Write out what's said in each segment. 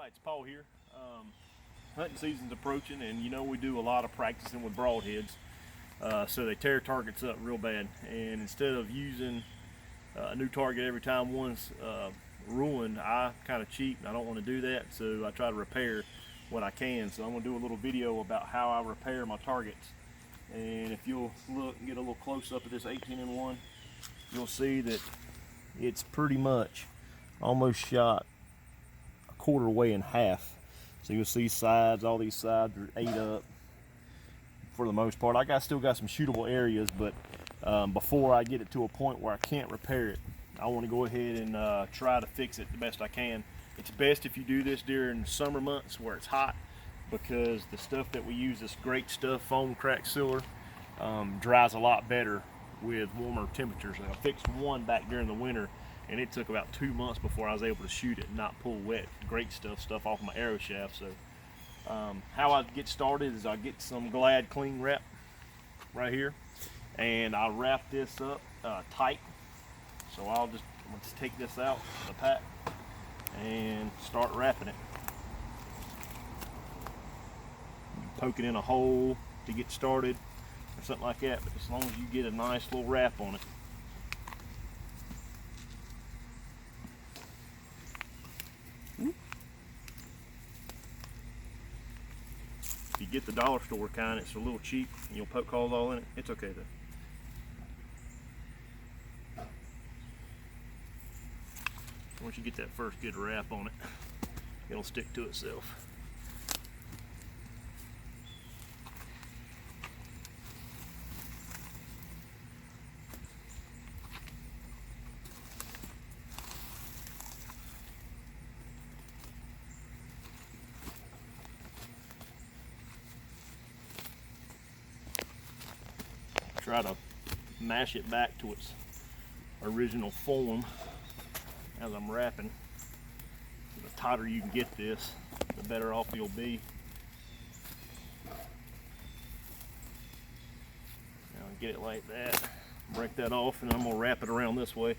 Hi, it's Paul here. Hunting season's approaching, and you know we do a lot of practicing with broadheads, so they tear targets up real bad. And instead of using a new target every time one's ruined, I kind of cheat, and I don't want to do that. So I try to repair what I can. So I'm going to do a little video about how I repair my targets. And if you'll look and get a little close up at this 18-in-1, you'll see that it's pretty much almost shot a quarter way in half. So you'll see sides, all these sides are ate up for the most part. Still got some shootable areas, but before I get it to a point where I can't repair it, I want to go ahead and try to fix it the best I can. It's best if you do this during summer months where it's hot, because the stuff that we use, this great stuff, foam crack sealer, dries a lot better with warmer temperatures. And I fixed one back during the winter, and it took about 2 months before I was able to shoot it and not pull wet great stuff off my arrow shaft. So how I get started is I get some Glad cling wrap right here, and I wrap this up tight. So I'll just take this out of the pack and start wrapping it. Poke it in a hole to get started or something like that, but as long as you get a nice little wrap on it. If you get the dollar store kind, it's a little cheap and you'll poke holes all in it. It's okay though. Once you get that first good wrap on it, it'll stick to itself. Try to mash it back to its original form as I'm wrapping. The tighter you can get this, the better off you'll be. Now get it like that, break that off, and I'm gonna wrap it around this way,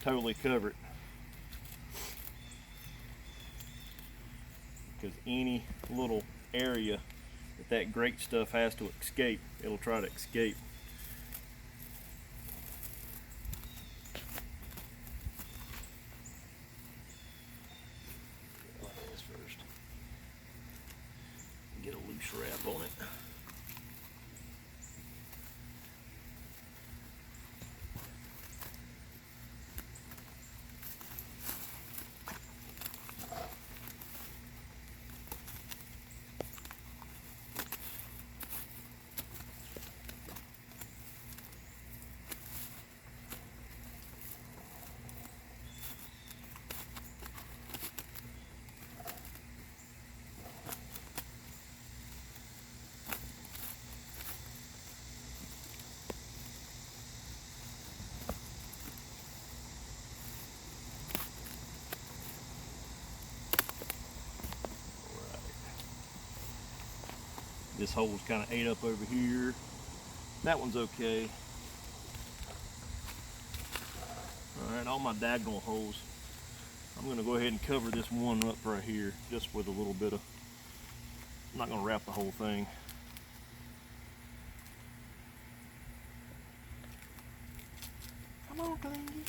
totally cover it. Because any little area that great stuff has to escape, it'll try to escape. Get a loose wrap on it. This hole's kind of ate up over here. That one's okay. Alright, all my diagonal holes, I'm going to go ahead and cover this one up right here just with a little bit of, I'm not going to wrap the whole thing. Come on, Clingy.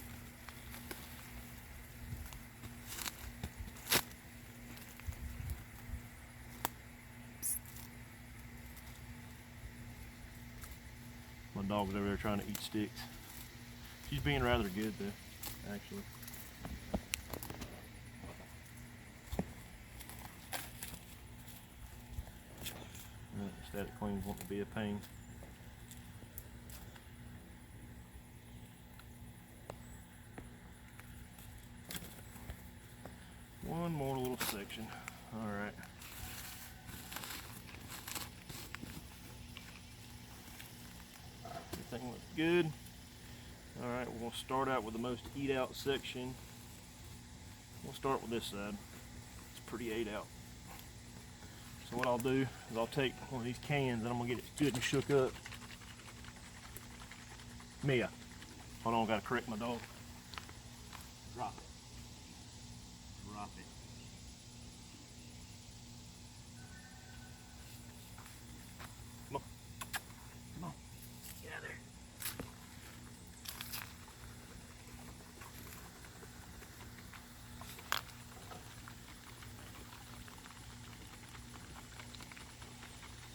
My dog's over there trying to eat sticks. She's being rather good though, actually. Static cleans want to be a pain. One more little section. All right. Everything looks good. All right, we're going to start out with the most eat out section. We'll start with this side. It's pretty ate out. So what I'll do is I'll take one of these cans and I'm going to get it good and shook up. Mia, hold on, I got to correct my dog. Drop it. Drop it.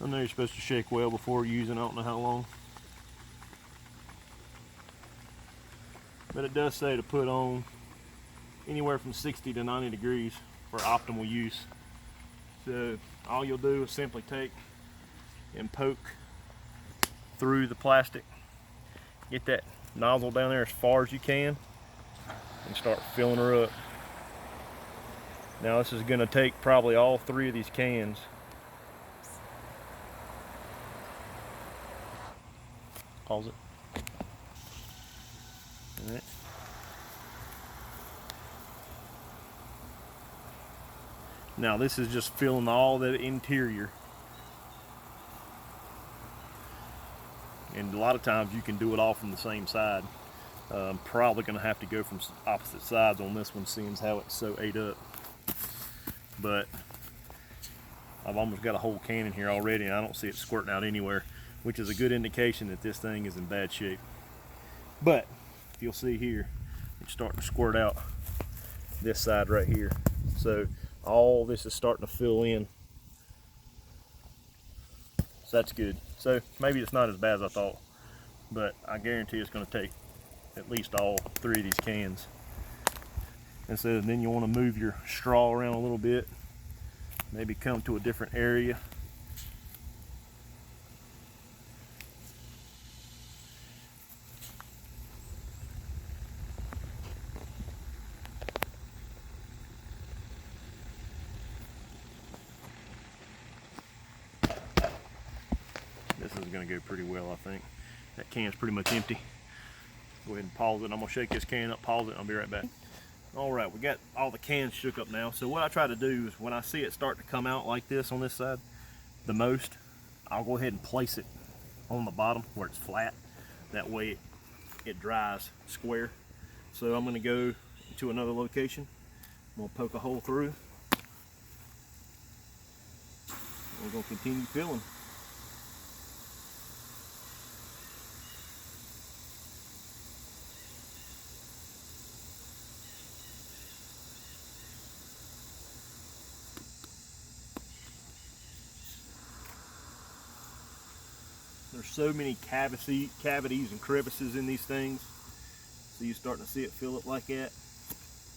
I know you're supposed to shake well before using, I don't know how long. But it does say to put on anywhere from 60 to 90 degrees for optimal use. So all you'll do is simply take and poke through the plastic, get that nozzle down there as far as you can, and start filling her up. Now this is going to take probably all 3 of these cans. Pause it. All right. Now this is just filling all the interior. And a lot of times you can do it all from the same side. I'm probably going to have to go from opposite sides on this one, seeing how it's so ate up. But I've almost got a whole can in here already, and I don't see it squirting out anywhere, which is a good indication that this thing is in bad shape. But if you'll see here, it's starting to squirt out this side right here. So all this is starting to fill in. So that's good. So maybe it's not as bad as I thought, but I guarantee it's going to take at least all 3 of these cans. And so then you want to move your straw around a little bit, maybe come to a different area. This is going to go pretty well, I think. That can's pretty much empty. Go ahead and pause it. I'm going to shake this can up, pause it, and I'll be right back. All right, we got all the cans shook up now. So what I try to do is when I see it start to come out like this on this side, the most, I'll go ahead and place it on the bottom where it's flat. That way it dries square. So I'm going to go to another location. I'm going to poke a hole through. We're going to continue filling. There's so many cavities and crevices in these things. So you're starting to see it fill up like that.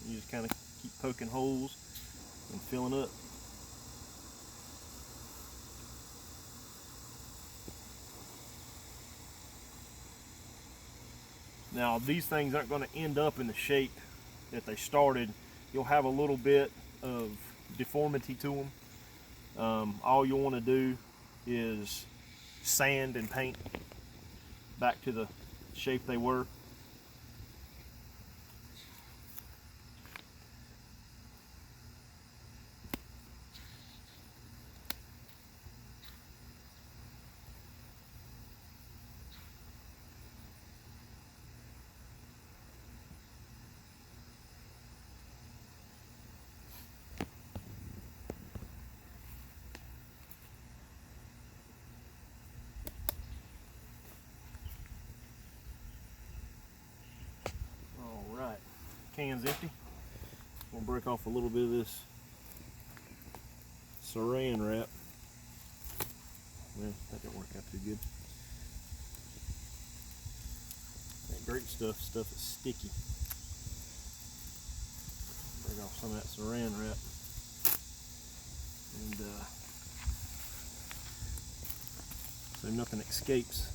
You just kind of keep poking holes and filling up. Now these things aren't going to end up in the shape that they started. You'll have a little bit of deformity to them. All you'll want to do is sand and paint back to the shape they were. Alright, can's empty. We'll break off a little bit of this saran wrap. Well, that didn't work out too good. That great stuff is sticky. Break off some of that saran wrap. And so nothing escapes.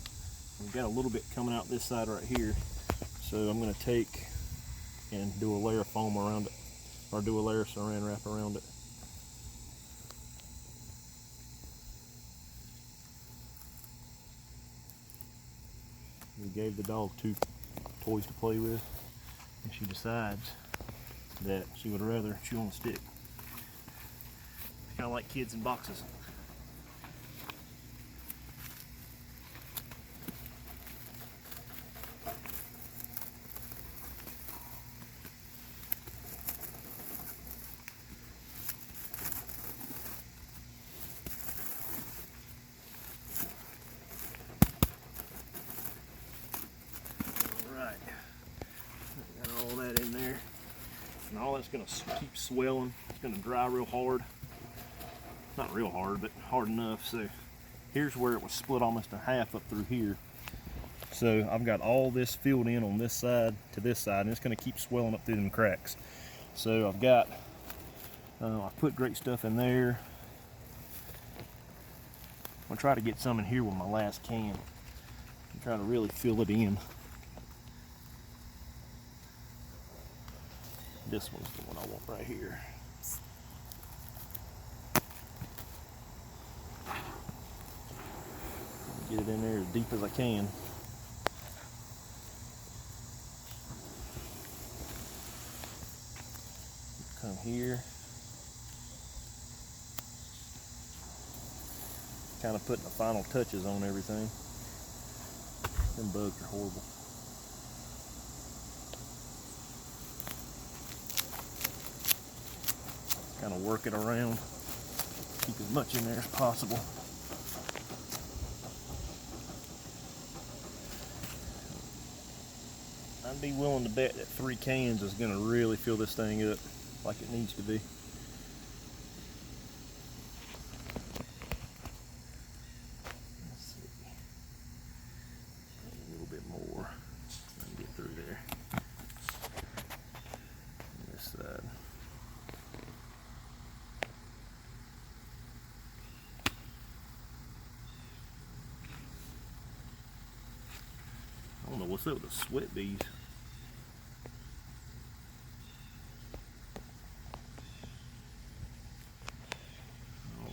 We've got a little bit coming out this side right here. So I'm going to take and do a layer of foam around it, or do a layer of saran wrap around it. We gave the dog 2 toys to play with, and she decides that she would rather chew on a stick. It's kind of like kids in boxes. And all that's going to keep swelling. It's going to dry real hard. Not real hard, but hard enough. So here's where it was split almost in half up through here. So I've got all this filled in on this side to this side, and it's going to keep swelling up through them cracks. So I've got, I put great stuff in there. I'm going to try to get some in here with my last can. I'm trying to really fill it in. This one's the one I want right here. Get it in there as deep as I can. Come here. Kind of putting the final touches on everything. Them bugs are horrible. Kind of work it around. Keep as much in there as possible. I'd be willing to bet that 3 cans is going to really fill this thing up like it needs to be. Let's see. A little bit more. I can get through there. This side. I don't know what's up with the sweat bees.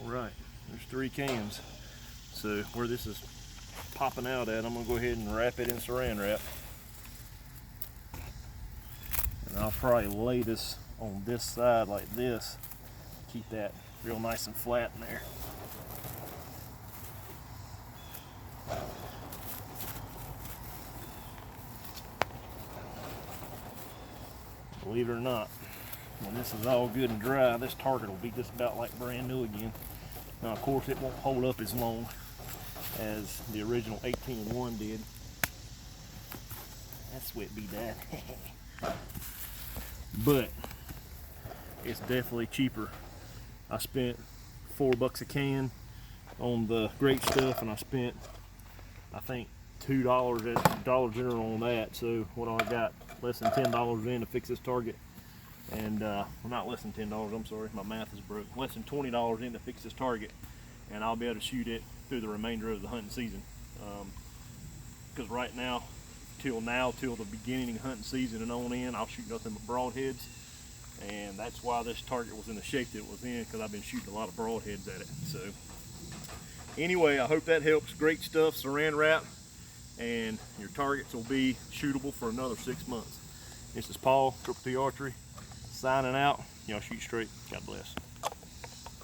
Alright, there's 3 cans. So where this is popping out at, I'm going to go ahead and wrap it in saran wrap. And I'll probably lay this on this side like this. Keep that real nice and flat in there. Believe it or not, when this is all good and dry, this target will be just about like brand new again. Now, of course, it won't hold up as long as the original 18-1 did. That's sweat bee died. But it's definitely cheaper. I spent $4 a can on the great stuff, and I spent, I think, $2 at Dollar General on that. So what I got, less than $10 in to fix this target. And well, not less than $10, I'm sorry, my math is broke. Less than $20 in to fix this target, and I'll be able to shoot it through the remainder of the hunting season. Because right now, till the beginning of hunting season and on in, I'll shoot nothing but broadheads, and that's why this target was in the shape that it was in, because I've been shooting a lot of broadheads at it. So anyway, I hope that helps. Great stuff, saran wrap, and your targets will be shootable for another 6 months. This is Paul, Triple T Archery, signing out. Y'all shoot straight. God bless.